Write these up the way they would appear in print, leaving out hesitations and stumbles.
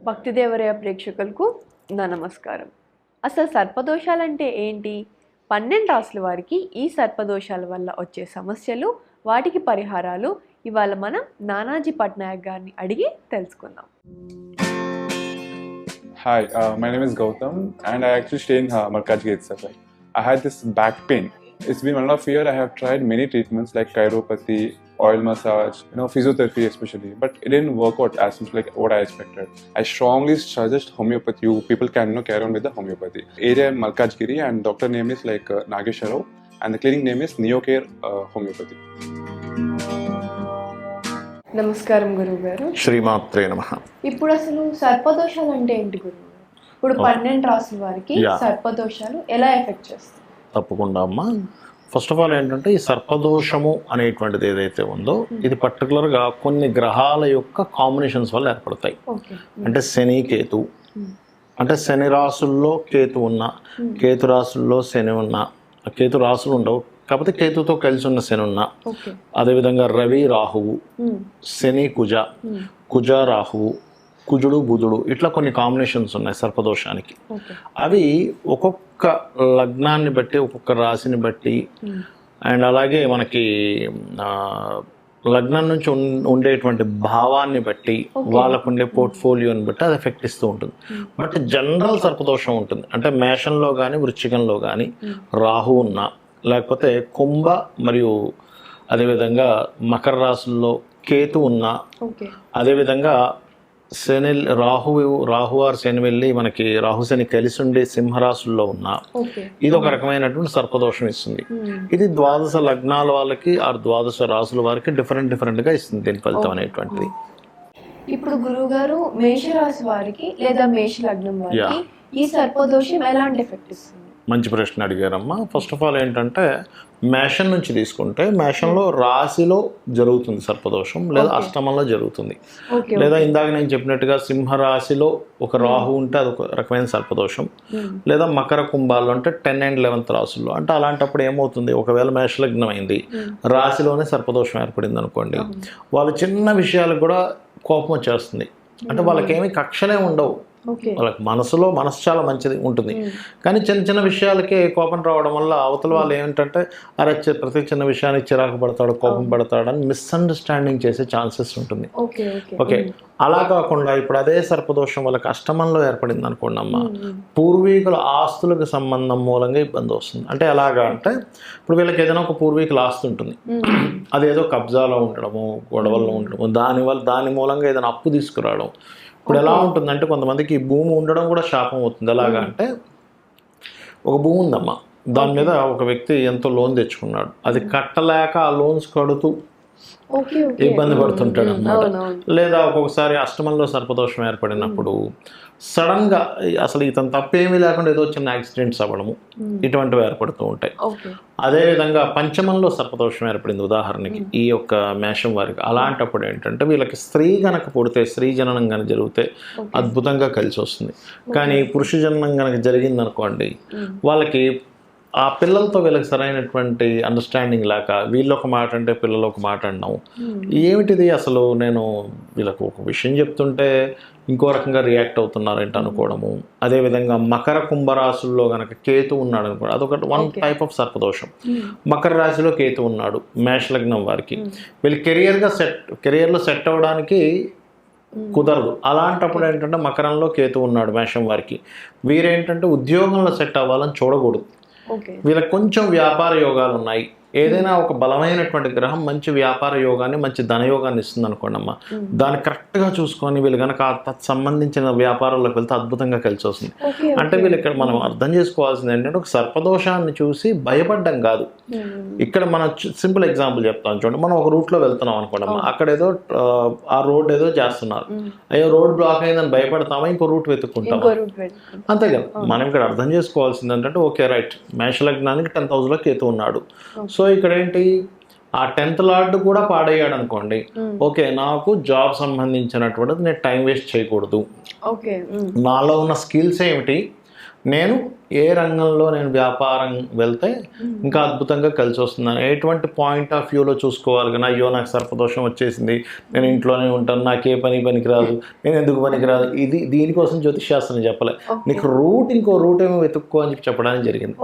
భక్తిదేవరయ ప్రేక్షకులకు నా నమస్కారం. అసలు సర్పదోషాలంటే ఏంటి? 12 రాసుల వారికి ఈ సర్పదోషాల వల్ల వచ్చే సమస్యలు, వాటికి పరిహారాలు ఇవాళ మనం నానాజీ పట్నాయక్ గారిని అడిగి తెలుసుకుందాం. Hi, my name is Gautam and I actually stay in Markazgate itself. I had this back pain. It's been 1.5 years. I have tried many treatments like chiropathy, oil massage, physiotherapy especially, but it didn't work out as much like what I expected. I strongly suggest homeopathy. You people can carry on with the homeopathy. Area Malkajgiri and doctor name is like Nagesha Rao and the clinic name is Neocare Homeopathy. నమస్కారం గురువు గారు. శ్రీమాత్రే నమః. ఇప్పుడు అసలు సర్పదోషాలు అంటే ఏంటి గురువు? ఇప్పుడు 12 రాసుల వారికి సర్పదోషాలు ఎలా ఎఫెక్ట్ చేస్తాయి? తప్పకుండా అమ్మా. ఫస్ట్ ఆఫ్ ఆల్ ఏంటంటే ఈ సర్పదోషము అనేటువంటిది ఏదైతే ఉందో ఇది పర్టికులర్గా కొన్ని గ్రహాల యొక్క కాంబినేషన్స్ వల్ల ఏర్పడతాయి. అంటే శని కేతు, అంటే శని రాసుల్లో కేతు ఉన్న, కేతు రాసుల్లో శని ఉన్న, కేతు రాసులు ఉండవు కాకపోతే కేతుతో కలిసి ఉన్న శని ఉన్న, అదేవిధంగా రవి రాహువు, శని కుజ, కుజ రాహువు, కుజుడు బుధుడు, ఇట్లా కొన్ని కాంబినేషన్స్ ఉన్నాయి సర్పదోషానికి. అవి ఒక్కొక్క లగ్నాన్ని బట్టి, ఒక్కొక్క రాశిని బట్టి, అండ్ అలాగే మనకి లగ్నం నుంచి ఉండేటువంటి భావాన్ని బట్టి, వాళ్ళకు ఉండే పోర్ట్ఫోలియోని బట్టి అది ఎఫెక్ట్ ఇస్తూ ఉంటుంది. బట్ జనరల్ సర్పదోషం ఉంటుంది. అంటే మేషంలో కానీ వృశ్చికంలో కానీ రాహు ఉన్న, లేకపోతే కుంభ మరియు అదేవిధంగా మకర రాశుల్లో కేతు ఉన్న, అదేవిధంగా శని రాహు ఆర్ శని వెళ్ళి మనకి రాహు శని కలిసి ఉండి సింహరాశుల్లో ఉన్న, ఇది ఒక రకమైనటువంటి సర్పదోషం ఇస్తుంది. ఇది 12 లగ్నాల వాళ్ళకి ఆ 12 రాసుల వారికి డిఫరెంట్గా ఇస్తుంది దీని ఫలితం అనేటువంటిది. ఇప్పుడు గురువు గారు, మేషరాశి వారికి లేదా మేష లగ్నం వారికి ఈ సర్పదోషం ఎలాంటి ఎఫెక్ట్ ఇస్తుంది? మంచి ప్రశ్న అడిగారమ్మా. ఫస్ట్ ఆఫ్ ఆల్ ఏంటంటే మేషం నుంచి తీసుకుంటే మేషంలో రాశిలో జరుగుతుంది సర్పదోషం, లేదా అష్టమంలో జరుగుతుంది, లేదా ఇందాక నేను చెప్పినట్టుగా సింహరాశిలో ఒక రాహు ఉంటే అదొక రకమైన సర్పదోషం, లేదా మకర కుంభాల్లో అంటే 10 and 11th రాసుల్లో. అంటే అలాంటప్పుడు ఏమవుతుంది, ఒకవేళ మేషలగ్నం అయింది, రాశిలోనే సర్పదోషం ఏర్పడింది అనుకోండి, వాళ్ళు చిన్న విషయాలకు కూడా కోపం వచ్చేస్తుంది. అంటే వాళ్ళకేమీ కక్షలే ఉండవు, వాళ్ళకి మనసు చాలా మంచిది ఉంటుంది, కానీ చిన్న చిన్న విషయాలకే కోపం రావడం వల్ల అవతల వాళ్ళు ఏమిటంటే అరే ప్రతి చిన్న విషయానికి చిరాకు పడతాడు, కోపం పడతాడు అని మిస్అండర్స్టాండింగ్ చేసే ఛాన్సెస్ ఉంటుంది. ఓకే, అలా కాకుండా ఇప్పుడు అదే సర్పదోషం వాళ్ళకి అష్టమంలో ఏర్పడింది అనుకోండి అమ్మ, పూర్వీకుల ఆస్తులకు సంబంధం మూలంగా ఇబ్బంది వస్తుంది. అంటే ఎలాగా అంటే ఇప్పుడు వీళ్ళకి ఏదైనా ఒక పూర్వీకుల ఆస్తి ఉంటుంది, అదేదో కబ్జాలో ఉండడము, గొడవల్లో ఉండడము, దాని మూలంగా ఏదైనా అప్పు తీసుకురావడం. ఇప్పుడు ఎలా ఉంటుందంటే కొంతమందికి భూమి ఉండడం కూడా శాపం అవుతుంది. ఎలాగా అంటే ఒక భూమి ఉందమ్మా, దాని మీద ఒక వ్యక్తి ఎంతో లోన్ తెచ్చుకున్నాడు, అది కట్టలేక ఆ లోన్స్ కడుతూ ఇబ్బంది పడుతుంటాడు అన్నమాట. లేదా ఒక్కొక్కసారి అష్టమంలో సర్పదోషం ఏర్పడినప్పుడు సడన్గా అసలు ఇతను తప్పేమీ లేకుండా ఏదో చిన్న యాక్సిడెంట్స్ అవ్వడము, ఇటువంటివి ఏర్పడుతూ ఉంటాయి. అదేవిధంగా పంచమంలో సర్పదోషం ఏర్పడింది ఉదాహరణకి ఈ యొక్క మేషం వారికి. అలాంటప్పుడు ఏంటంటే వీళ్ళకి స్త్రీ గనక పుడితే, స్త్రీ జననం కనుక జరిగితే అద్భుతంగా కలిసి వస్తుంది. కానీ పురుష జననం కనుక జరిగింది అనుకోండి, వాళ్ళకి ఆ పిల్లలతో వీళ్ళకి సరైనటువంటి అండర్స్టాండింగ్ లేక వీళ్ళు ఒక మాట అంటే పిల్లలు ఒక మాట అన్నాం, ఏమిటిది అసలు నేను వీళ్ళకు ఒక విషయం చెప్తుంటే ఇంకో రకంగా రియాక్ట్ అవుతున్నారంటే అనుకోవడము. అదేవిధంగా మకర కుంభరాశుల్లో కనుక కేతు ఉన్నాడు అనుకోండి, అదొక వన్ టైప్ ఆఫ్ సర్పదోషం. మకర రాశిలో కేతు ఉన్నాడు మేషలగ్నం వారికి, వీళ్ళు కెరియర్లో సెట్ అవ్వడానికి కుదరదు. అలాంటప్పుడు ఏంటంటే మకరంలో కేతు ఉన్నాడు మేషం వారికి, వీరేంటంటే ఉద్యోగంలో సెట్ అవ్వాలని చూడకూడదు. వీళ్ళకి కొంచెం వ్యాపార యోగాలు ఉన్నాయి, ఏదైనా ఒక బలమైనటువంటి గ్రహం మంచి వ్యాపార యోగాన్ని, మంచి ధనయోగాన్ని ఇస్తుంది అనుకోండి అమ్మ, దాన్ని కరెక్ట్గా చూసుకొని వీళ్ళు కనుక సంబంధించిన వ్యాపారాల్లోకి వెళ్తే అద్భుతంగా కలిసి వస్తుంది. అంటే వీళ్ళు ఇక్కడ మనం అర్థం చేసుకోవాల్సింది ఏంటంటే ఒక సర్పదోషాన్ని చూసి భయపడ్డం కాదు. ఇక్కడ మనం సింపుల్ ఎగ్జాంపుల్ చెప్తాను చూడండి, మనం ఒక రూట్లో వెళ్తున్నాం అనుకోండి అమ్మ, అక్కడ ఏదో ఆ రోడ్ ఏదో చేస్తున్నారు, అయ్యో రోడ్ బ్లాక్ అయిందని భయపడతామా, ఇంకో రూట్ వెతుక్కుంటాం, అంతే కదా. మనం ఇక్కడ అర్థం చేసుకోవాల్సింది ఏంటంటే ఓకే రైట్, మేషలగ్నానికి 10th హౌస్లో కేతు ఉన్నాడు, సో ఇక్కడ ఏంటి ఆ 10th లార్డ్ కూడా పాడయ్యాడు అనుకోండి, ఓకే నాకు జాబ్ సంబంధించినటువంటిది నేను టైం వేస్ట్ చేయకూడదు, నాలో ఉన్న స్కిల్స్ ఏమిటి, నేను ఏ రంగంలో నేను వ్యాపారం వెళ్తే ఇంకా అద్భుతంగా కలిసి వస్తున్నాను, ఎటువంటి పాయింట్ ఆఫ్ వ్యూలో చూసుకోవాలి. కానీ అయ్యో నాకు సర్పదోషం వచ్చేసింది, నేను ఇంట్లోనే ఉంటాను, నాకే పనికిరాదు, నేను ఎందుకు పనికిరాదు, ఇది దీనికోసం జ్యోతిషాస్త్రం చెప్పలే. నీకు ఇంకో రూట్ ఏమో వెతుక్కో అని చెప్పడానికి జరిగింది.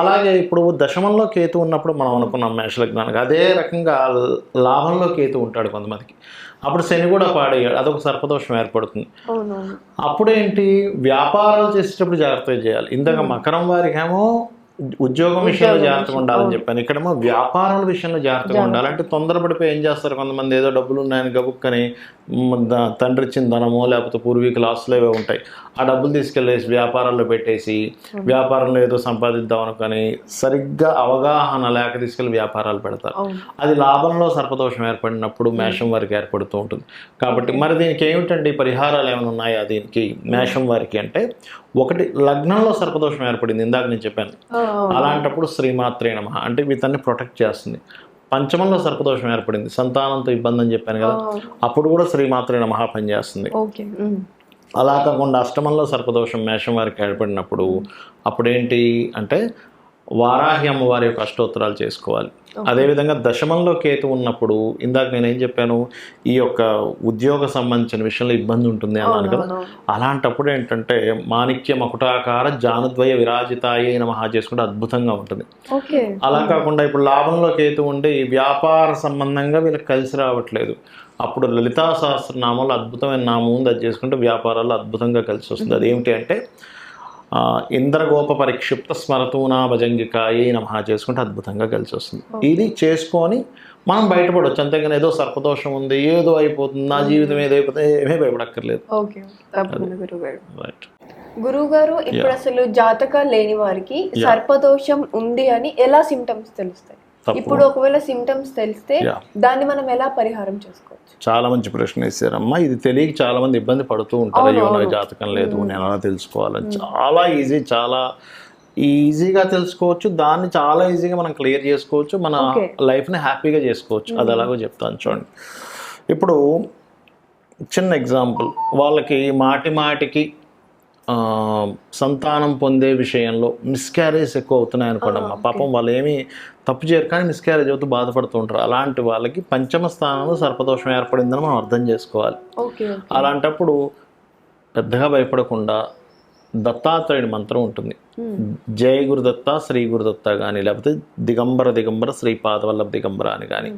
అలాగే ఇప్పుడు దశమంలో కేతు ఉన్నప్పుడు మనం అనుకున్నాం మేషలగ్నానికి, అదే రకంగా లాభంలో కేతు ఉంటాడు కొంతమందికి. అప్పుడు శని కూడా పాడేయాడు, అదొక సర్పదోషం ఏర్పడుతుంది. అప్పుడేంటి, వ్యాపారాలు చేసేటప్పుడు జాగ్రత్తగా చేయాలి. ఇందాక మకరం వారికి ఏమో ఉద్యోగం విషయంలో జాగ్రత్తగా ఉండాలని చెప్పాను, ఇక్కడేమో వ్యాపారాల విషయంలో జాగ్రత్తగా ఉండాలి. అంటే తొందరపడిపోయి ఏం చేస్తారు కొంతమంది, ఏదో డబ్బులు ఉన్నాయని గబుక్కని తండ్రి ఇచ్చిన ధనమో లేకపోతే పూర్వీకుల ఆస్తులు ఏవో ఉంటాయి, ఆ డబ్బులు తీసుకెళ్ళేసి వ్యాపారాల్లో పెట్టేసి వ్యాపారంలో ఏదో సంపాదిద్దాం అనుకొని సరిగ్గా అవగాహన లేక తీసుకెళ్ళి వ్యాపారాలు పెడతారు. అది లాభంలో సర్పదోషం ఏర్పడినప్పుడు మేషం వారికి ఏర్పడుతూ ఉంటుంది. కాబట్టి మరి దీనికి ఏమిటండి పరిహారాలు ఏమైనా ఉన్నాయా దీనికి మేషం వారికి అంటే, ఒకటి లగ్నంలో సర్పదోషం ఏర్పడింది ఇందాక నేను చెప్పాను, అలాంటప్పుడు శ్రీమాత్రే నమః అంటే వీతన్ని ప్రొటెక్ట్ చేస్తుంది. పంచమంలో సర్పదోషం ఏర్పడింది, సంతానంతో ఇబ్బంది అని చెప్పాను కదా, అప్పుడు కూడా శ్రీమాత్రే నమః పనిచేస్తుంది. అలా కాకుండా అష్టమంలో సర్పదోషం మేషం వారికి ఏర్పడినప్పుడు అప్పుడేంటి అంటే వారాహి అమ్మవారి యొక్క అష్టోత్తరాలు చేసుకోవాలి. అదేవిధంగా దశమంలో కేతు ఉన్నప్పుడు ఇందాక నేనేం చెప్పాను, ఈ యొక్క ఉద్యోగ సంబంధించిన విషయంలో ఇబ్బంది ఉంటుంది అన్నాను కదా, అలాంటప్పుడు ఏంటంటే మాణిక్య మకుటాకార జానుద్వయ విరాజితాయే నమః చేసుకుంటే అద్భుతంగా ఉంటుంది. అలా కాకుండా ఇప్పుడు లాభంలో కేతు ఉండి వ్యాపార సంబంధంగా వీళ్ళకి కలిసి రావట్లేదు, అప్పుడు లలితా సహస్రనామాలు అద్భుతమైన నామం ఉంది, అది చేసుకుంటే వ్యాపారాలు అద్భుతంగా కలిసి వస్తుంది. అదేమిటి అంటే ఇంద్రగోప పరిక్షిప్త స్మరతూనా భజంగికాయే నమః చేసుకుంటే అద్భుతంగా కలిసి వస్తుంది. ఇది చేసుకొని మనం బయటపడవచ్చు, అంతేగాని ఏదో సర్పదోషం ఉంది ఏదో అయిపోతుంది నా జీవితం ఏదో అయిపోతుంది ఏమీ భయపడక్కర్లేదు. గురువు గారు, ఇప్పుడు అసలు జాతకాలు లేని వారికి సర్పదోషం ఉంది అని ఎలా సిమ్టమ్స్ తెలుస్తాయి? ఇప్పుడు ఒకవేళ సిమ్టమ్స్ తెలిస్తే దాన్ని మనం ఎలా పరిహారం చేసుకోవచ్చు? చాలా మంచి ప్రశ్న వేసారమ్మా. ఇది తెలియక చాలా మంది ఇబ్బంది పడుతూ ఉంటారు, అయ్యో నాకు జాతకం లేదు నేను ఎలా తెలుసుకోవాలని. చాలా ఈజీగా తెలుసుకోవచ్చు, దాన్ని చాలా ఈజీగా మనం క్లియర్ చేసుకోవచ్చు, మన లైఫ్ని హ్యాపీగా చేసుకోవచ్చు. అది ఎలాగో చెప్తాను చూడండి. ఇప్పుడు చిన్న ఎగ్జాంపుల్, వాళ్ళకి మాటికి సంతానం పొందే విషయంలో మిస్క్యారేజ్ ఎక్కువ అవుతున్నాయి అనుకోండి అమ్మా. పాపం వాళ్ళు ఏమీ తప్పు చేయరు కానీ మిస్క్యారేజ్ అవుతూ బాధపడుతూ ఉంటారు. అలాంటి వాళ్ళకి పంచమ స్థానంలో సర్పదోషం ఏర్పడిందని మనం అర్థం చేసుకోవాలి. అలాంటప్పుడు పెద్దగా భయపడకుండా దత్తాత్రేయుడి మంత్రం ఉంటుంది, జయ గురుదత్త శ్రీ గురుదత్త కానీ లేకపోతే దిగంబర శ్రీపాదవల్లభ దిగంబర అని కానీ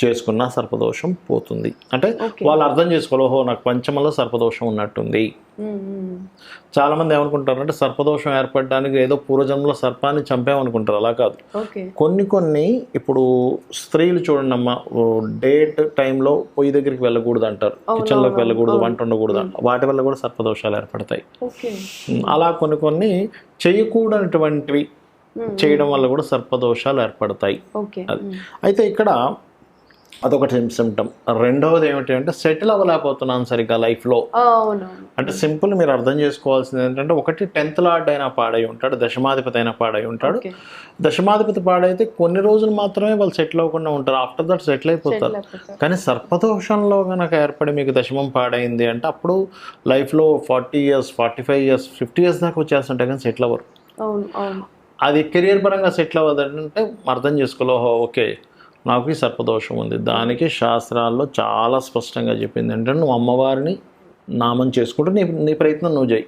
చేసుకున్న సర్పదోషం పోతుంది. అంటే వాళ్ళు అర్థం చేసుకోవాలి, ఓహో నాకు పంచమంలో సర్పదోషం ఉన్నట్టుంది. చాలా మంది ఏమనుకుంటారు అంటే సర్పదోషం ఏర్పడడానికి ఏదో పూర్వజన్మలో సర్పాన్ని చంపామనుకుంటారు, అలా కాదు. కొన్ని ఇప్పుడు స్త్రీలు చూడండి అమ్మ, డేట్ టైంలో పొయ్యి దగ్గరికి వెళ్ళకూడదు అంటారు, కిచెన్లోకి వెళ్ళకూడదు, వంట ఉండకూడదు అంటారు, వాటి వల్ల కూడా సర్పదోషాలు ఏర్పడతాయి. అలా కొన్ని చేయకూడనటువంటివి చేయడం వల్ల కూడా సర్పదోషాలు ఏర్పడతాయి. అయితే ఇక్కడ అదొకటి సిమ్టమ్. రెండవది ఏమిటి అంటే సెటిల్ అవ్వలేకపోతున్నాను సరిగ్గా లైఫ్లో. అంటే సింపుల్ మీరు అర్థం చేసుకోవాల్సింది ఏంటంటే, ఒకటి 10th లార్డ్ అయినా పాడై ఉంటాడు, దశమాధిపతి అయినా పాడై ఉంటాడు. దశమాధిపతి పాడైతే కొన్ని రోజులు మాత్రమే వాళ్ళు సెటిల్ అవ్వకుండా ఉంటారు, ఆఫ్టర్ దట్ సెటిల్ అయిపోతారు. కానీ సర్పదోషంలో కనుక ఏర్పడి మీకు దశమం పాడైంది అంటే అప్పుడు లైఫ్లో 40 years 45 years 50 years దాకా వచ్చేస్తుంటాయి కానీ సెటిల్ అవ్వరు. అది కెరియర్ పరంగా సెటిల్ అవ్వదంటే అర్థం చేసుకోలే, ఓకే నాకు ఈ సర్పదోషం ఉంది. దానికి శాస్త్రాల్లో చాలా స్పష్టంగా చెప్పింది ఏంటంటే, నువ్వు అమ్మవారిని నామం చేసుకుంటూ నీ ప్రయత్నం నువ్వు చేయి,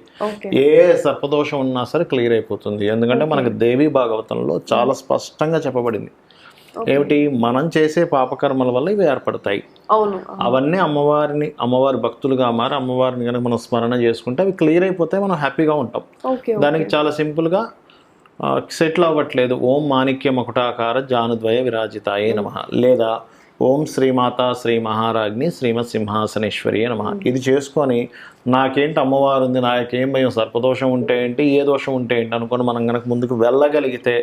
ఏ సర్పదోషం ఉన్నా సరే క్లియర్ అయిపోతుంది. ఎందుకంటే మనకు దేవి భాగవతంలో చాలా స్పష్టంగా చెప్పబడింది, ఏమిటి మనం చేసే పాపకర్మల వల్ల ఇవి ఏర్పడతాయి. అవన్నీ అమ్మవారి భక్తులుగా మారి అమ్మవారిని కనుక మనం స్మరణ చేసుకుంటే అవి క్లియర్ అయిపోతాయి, మనం హ్యాపీగా ఉంటాం. దానికి చాలా సింపుల్గా సెటిల్ అవ్వట్లేదు, ఓం మాణిక్య మకుటాకార జానుద్వయ విరాజితాయే నమః లేదా ఓం శ్రీమాత శ్రీ మహారాజ్ని శ్రీమత్ సింహాసనేశ్వరి నమః. ఇది చేసుకొని నాకేంటి అమ్మవారు ఉంది, నాకేం భయం, సర్పదోషం ఉంటే ఏంటి, ఏ దోషం ఉంటే ఏంటి అనుకొని మనం కనుక ముందుకు వెళ్ళగలిగితే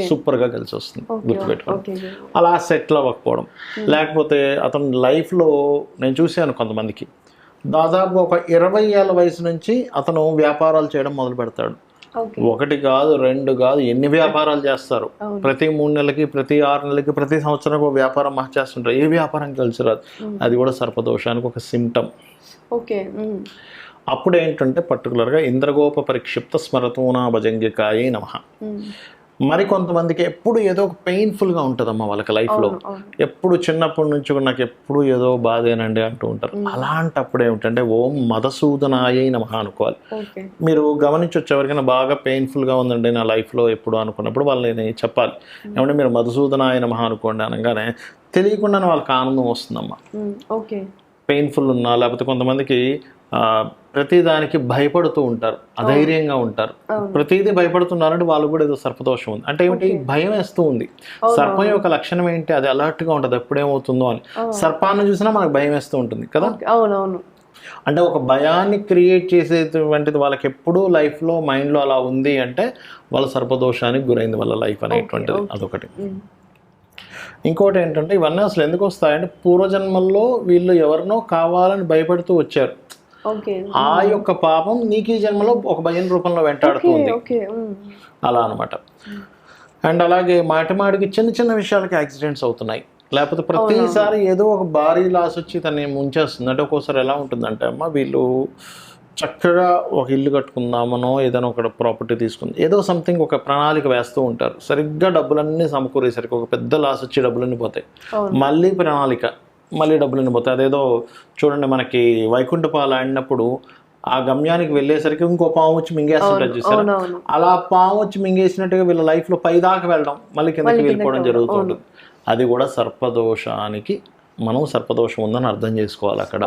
సూపర్గా కలిసి వస్తుంది. గుర్తుపెట్టుకోండి. అలా సెటిల్ అవ్వకపోవడం, లేకపోతే అతను లైఫ్లో నేను చూశాను కొంతమందికి దాదాపు ఒక 20 ఏళ్ళ వయసు నుంచి అతను వ్యాపారాలు చేయడం మొదలు పెడతాడు. ఒకటి కాదు, రెండు కాదు, ఎన్ని వ్యాపారాలు చేస్తారు. ప్రతి 3 నెలలకి, ప్రతి 6 నెలలకి, ప్రతి సంవత్సరం ఒక వ్యాపారం చేస్తుంటారు. ఏ వ్యాపారం కలిసి రాదు. అది కూడా సర్పదోషానికి ఒక సిమ్టమ్. అప్పుడు ఏంటంటే పర్టికులర్గా ఇంద్రగోప పరిక్షిప్త స్మరతూనా భజంగికాయే నమః. మరి కొంతమందికి ఎప్పుడు ఏదో ఒక పెయిన్ఫుల్గా ఉంటుందమ్మా వాళ్ళకి లైఫ్లో, ఎప్పుడు చిన్నప్పటి నుంచి నాకు ఎప్పుడు ఏదో బాధేనండి అంటూ ఉంటారు. అలాంటప్పుడు ఏమిటంటే ఓం మధుసూదనాయ నమః అనుకోవాలి. మీరు గమనించవచ్చు, ఎవరికైనా బాగా పెయిన్ఫుల్గా ఉందండి నా లైఫ్లో ఎప్పుడు అనుకున్నప్పుడు వాళ్ళని చెప్పాలి, ఏమంటే మీరు మధుసూదనాయ నమః అనుకోండి అనగానే తెలియకుండానే వాళ్ళకి ఆనందం వస్తుందమ్మా. పెయిన్ఫుల్ ఉన్నా, లేకపోతే కొంతమందికి ప్రతిదానికి భయపడుతూ ఉంటారు, అధైర్యంగా ఉంటారు, ప్రతిదీ భయపడుతున్నారంటే వాళ్ళు కూడా ఏదో సర్పదోషం ఉంది. అంటే ఏమిటి, భయం వేస్తూ ఉంది. సర్పం యొక్క లక్షణం ఏంటి, అది అలర్ట్గా ఉంటుంది ఎప్పుడేమవుతుందో అని. సర్పాన్ని చూసినా మనకు భయం వేస్తూ ఉంటుంది కదా. అవునవును. అంటే ఒక భయాన్ని క్రియేట్ చేసేటువంటిది వాళ్ళకి ఎప్పుడూ లైఫ్లో మైండ్లో అలా ఉంది అంటే వాళ్ళ సర్పదోషానికి గురైంది వాళ్ళ లైఫ్ అనేటువంటిది. అదొకటి. ఇంకోటి ఏంటంటే ఇవన్నీ అసలు ఎందుకు వస్తాయంటే పూర్వజన్మల్లో వీళ్ళు ఎవరినో కావాలని భయపడుతూ వచ్చారు. ఆ యొక్క పాపం నీకు ఈ జన్మలో ఒక భయం రూపంలో వెంటాడుతుంది, అలా అనమాట. అండ్ అలాగే మాటిమాటికి చిన్న చిన్న విషయాలకి యాక్సిడెంట్స్ అవుతున్నాయి, లేకపోతే ప్రతిసారి ఏదో ఒక భారీ లాస్ వచ్చి తను ముంచేస్తుంది. అంటే ఒక్కోసారి ఎలా ఉంటుందంటే అమ్మ, వీళ్ళు చక్కగా ఒక ఇల్లు కట్టుకుందామనో ఏదైనా ఒక ప్రాపర్టీ తీసుకుంది, ఏదో సంథింగ్ ఒక ప్రణాళిక వేస్తూ ఉంటారు. సరిగ్గా డబ్బులన్నీ సమకూరేసరికి ఒక పెద్ద లాస్ వచ్చి డబ్బులన్నీ పోతాయి. మళ్ళీ ప్రణాళిక, మళ్ళీ డబ్బులన్నీ పోతాయి. అదేదో చూడండి, మనకి వైకుంఠపాలు ఆడినప్పుడు ఆ గమ్యానికి వెళ్ళేసరికి ఇంకో పాము వచ్చి మింగేస్తుంటారు చూసారు, అలా పాము వచ్చి మింగేసినట్టుగా వీళ్ళ లైఫ్లో పైదాకా వెళ్ళడం, మళ్ళీ కిందకి వెళ్ళిపోవడం జరుగుతుంటుంది. అది కూడా సర్పదోషానికి మనం సర్పదోషం ఉందని అర్థం చేసుకోవాలి అక్కడ.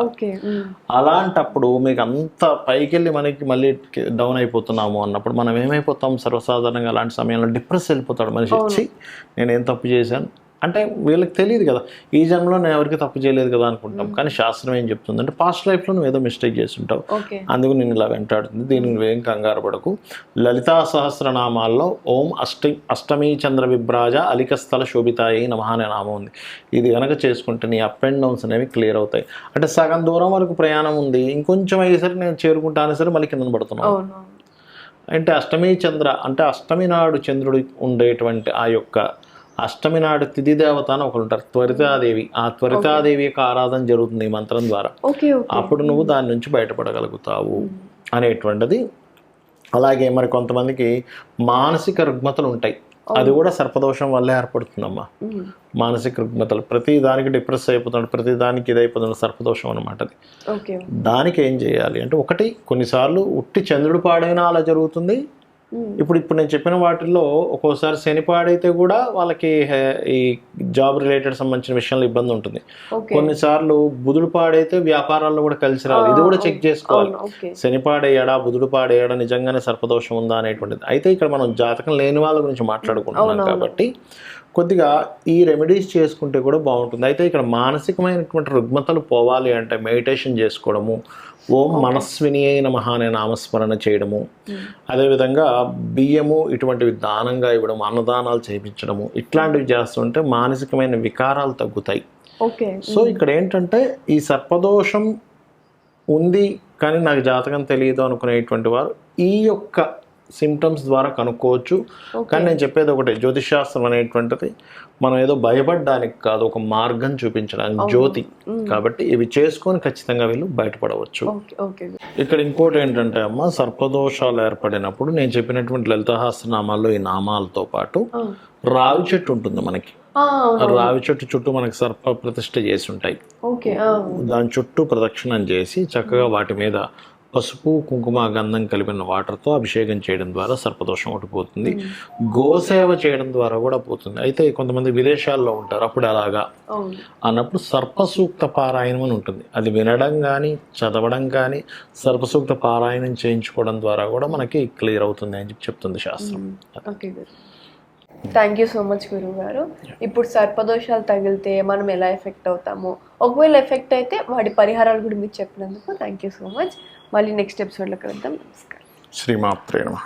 అలాంటప్పుడు మీకు అంత పైకి వెళ్ళి మనకి మళ్ళీ డౌన్ అయిపోతున్నాము అన్నప్పుడు మనం ఏమైపోతాం, సర్వసాధారణంగా అలాంటి సమయంలో డిప్రెస్ వెళ్ళిపోతాడు మనిషి. వచ్చి నేను ఏం తప్పు చేశాను అంటే వీళ్ళకి తెలియదు కదా, ఈ జన్మలో నేను ఎవరికి తప్పు చేయలేదు కదా అనుకుంటాం. కానీ శాస్త్రం ఏం చెప్తుంది అంటే పాస్ట్ లైఫ్లో నువ్వు ఏదో మిస్టేక్ చేసి ఉంటావు, అందుకు నేను ఇలా వెంటాడుతుంది, దీన్ని నువ్వేం కంగారు పడకు. లలితా సహస్రనామాల్లో ఓం అష్టమీ చంద్ర విభ్రాజ అలికస్థల శోభితాయి నమః అనే నామం ఉంది. ఇది కనుక చేసుకుంటే నీ అప్ అండ్ డౌన్స్ అనేవి క్లియర్ అవుతాయి. అంటే సగం దూరం వరకు ప్రయాణం ఉంది, ఇంకొంచెం అయ్యేసరికి నేను చేరుకుంటాను సరే మళ్ళీ కింద పడుతున్నాను. అంటే అష్టమీ చంద్ర అంటే అష్టమి నాడు చంద్రుడు ఉండేటువంటి ఆ యొక్క అష్టమి నాడు తిథి దేవత అని ఒకరు ఉంటారు, త్వరితాదేవి. ఆ త్వరితాదేవి యొక్క ఆరాధన జరుగుతుంది ఈ మంత్రం ద్వారా. అప్పుడు నువ్వు దాని నుంచి బయటపడగలుగుతావు అనేటువంటిది. అలాగే మరి కొంతమందికి మానసిక రుగ్మతలు ఉంటాయి, అది కూడా సర్పదోషం వల్లే ఏర్పడుతుందమ్మా. మానసిక రుగ్మతలు, ప్రతి దానికి డిప్రెస్ అయిపోతున్నాడు, ప్రతి దానికి ఇదైపోతున్నాడు, సర్పదోషం అనమాట అది. దానికి ఏం చేయాలి అంటే, ఒకటి కొన్నిసార్లు ఉట్టి చంద్రుడు పాడైనా అలా జరుగుతుంది. ఇప్పుడు నేను చెప్పిన వాటిల్లో ఒక్కోసారి శని పాడైతే కూడా వాళ్ళకి ఈ జాబ్ రిలేటెడ్ సంబంధించిన విషయంలో ఇబ్బంది ఉంటుంది. కొన్నిసార్లు బుధుడు పాడైతే వ్యాపారాల్లో కూడా కలిసి రావాలి, ఇది కూడా చెక్ చేసుకోవాలి. శని పాడయ్యాడా, బుధుడు పాడయ్యాడా, నిజంగానే సర్పదోషం ఉందా అనేటువంటిది. అయితే ఇక్కడ మనం జాతకం లేని వాళ్ళ గురించి మాట్లాడుకుంటున్నాం కాబట్టి కొద్దిగా ఈ రెమెడీస్ చేసుకుంటే కూడా బాగుంటుంది. అయితే ఇక్కడ మానసికమైనటువంటి రుగ్మతలు పోవాలి అంటే మెడిటేషన్ చేసుకోవడము, ఓం మనస్విని నమః అనే నామస్మరణ చేయడము, అదేవిధంగా బియ్యము ఇటువంటివి దానంగా ఇవ్వడం, అన్నదానాలు చేయించడము, ఇట్లాంటివి చేస్తుంటే మానసికమైన వికారాలు తగ్గుతాయి. సో ఇక్కడ ఏంటంటే ఈ సర్పదోషం ఉంది కానీ నాకు జాతకం తెలియదు అనుకునేటువంటి వారు ఈ యొక్క సిమ్టమ్స్ ద్వారా కనుక్కోవచ్చు. కానీ నేను చెప్పేది ఒకటే, జ్యోతిషాస్త్రం అనేటువంటిది మనం ఏదో భయపడడానికి కాదు, ఒక మార్గం చూపించడానికి జ్యోతి. కాబట్టి ఇవి చేసుకొని ఖచ్చితంగా వీళ్ళు బయటపడవచ్చు. ఇక్కడ ఇంకోటి ఏంటంటే అమ్మ, సర్పదోషాలు ఏర్పడినప్పుడు నేను చెప్పినటువంటి లలితాసహస్రనామాల్లో ఈ నామాలతో పాటు రావి చెట్టు ఉంటుంది మనకి. రావి చెట్టు చుట్టూ మనకి సర్ప ప్రతిష్ఠ చేసి ఉంటాయి. దాని చుట్టూ ప్రదక్షిణం చేసి చక్కగా వాటి మీద పసుపు కుంకుమ గంధం కలిపిన వాటర్తో అభిషేకం చేయడం ద్వారా సర్పదోషం ఒకటి పోతుంది. గోసేవ చేయడం ద్వారా కూడా పోతుంది. అయితే కొంతమంది విదేశాల్లో ఉంటారు, అప్పుడు అలాగా అన్నప్పుడు సర్పసూక్త పారాయణం అని ఉంటుంది. అది వినడం కానీ చదవడం కానీ సర్పసూక్త పారాయణం చేయించుకోవడం ద్వారా కూడా మనకి క్లియర్ అవుతుంది అని చెప్తుంది శాస్త్రం. థ్యాంక్ యూ సో మచ్ గురువు గారు. ఇప్పుడు సర్పదోషాలు తగిలితే మనం ఎలా ఎఫెక్ట్ అవుతామో, ఒకవేళ ఎఫెక్ట్ అయితే వాటి పరిహారాలు కూడా మీరు చెప్పినందుకు థ్యాంక్ యూ సో మచ్. మళ్ళీ నెక్స్ట్ ఎపిసోడ్లో కలుద్దాం. నమస్కారం. శ్రీమాత్రే నమః.